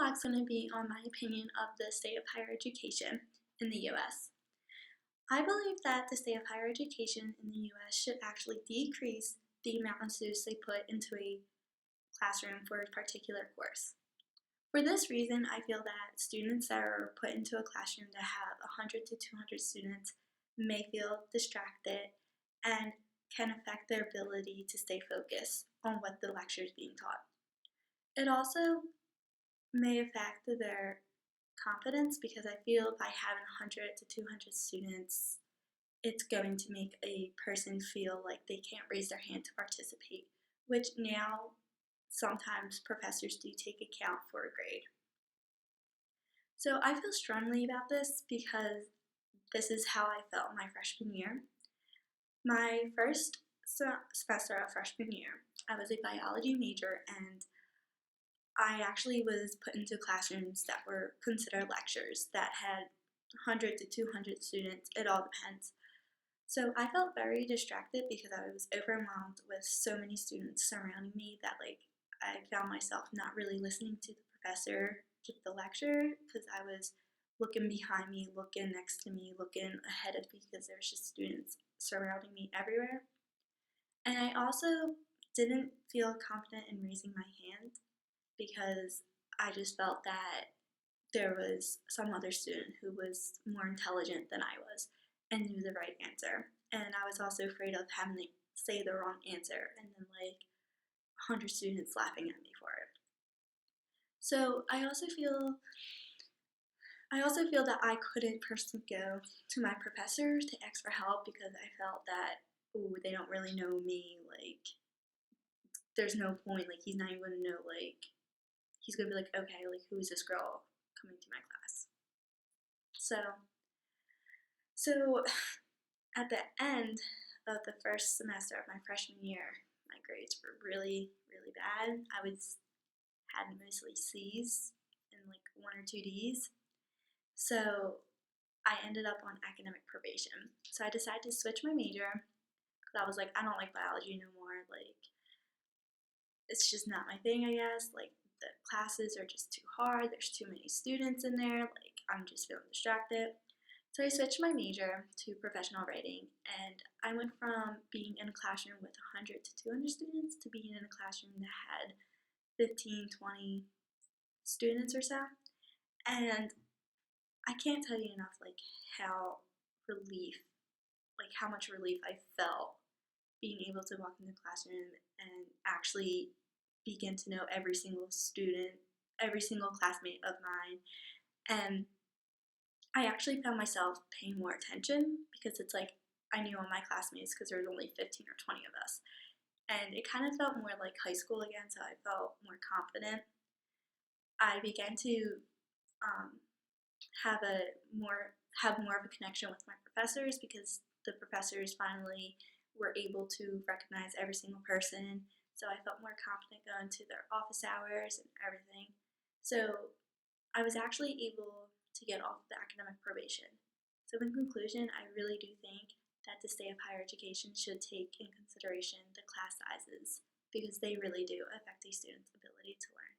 talk's going to be on my opinion of the state of higher education in the US. I believe that the state of higher education in the US should actually decrease the amount of students they put into a classroom for a particular course. For this reason, I feel that students that are put into a classroom that have 100 to 200 students may feel distracted and can affect their ability to stay focused on what the lecture is being taught. It also may affect their confidence because I feel by having 100 to 200 students, it's going to make a person feel like they can't raise their hand to participate, which now sometimes professors do take account for a grade. So I feel strongly about this because this is how I felt my freshman year. My first semester of freshman year, I was a biology major, and I actually was put into classrooms that were considered lectures that had 100 to 200 students. It all depends. So I felt very distracted because I was overwhelmed with so many students surrounding me that I found myself not really listening to the professor give the lecture because I was looking behind me, looking next to me, looking ahead of me because there's just students surrounding me everywhere. And I also didn't feel confident in raising my hand because I just felt that there was some other student who was more intelligent than I was and knew the right answer. And I was also afraid of having to say the wrong answer and then 100 students laughing at me for it. So I also feel that I couldn't personally go to my professor to ask for help because I felt that, ooh, they don't really know me, there's no point, he's not even gonna know, he's gonna be like, okay, who is this girl coming to my class? So at the end of the first semester of my freshman year, my grades were really, really bad. Had mostly C's and 1 or 2 D's. So I ended up on academic probation. So I decided to switch my major because I was like, I don't like biology no more. It's just not my thing, I guess. The classes are just too hard. There's too many students in there. I'm just feeling distracted. So I switched my major to professional writing, and I went from being in a classroom with 100 to 200 students to being in a classroom that had 15, 20 students or so. And I can't tell you enough how how much relief I felt being able to walk in the classroom and actually begin to know every single student, every single classmate of mine. And I actually found myself paying more attention because it's I knew all my classmates because there was only 15 or 20 of us. And it kind of felt more like high school again, so I felt more confident. I began to have more of a connection with my professors because the professors finally were able to recognize every single person. So I felt more confident going to their office hours and everything. So I was actually able to get off the academic probation. So in conclusion, I really do think that the state of higher education should take in consideration the class sizes because they really do affect a student's ability to learn.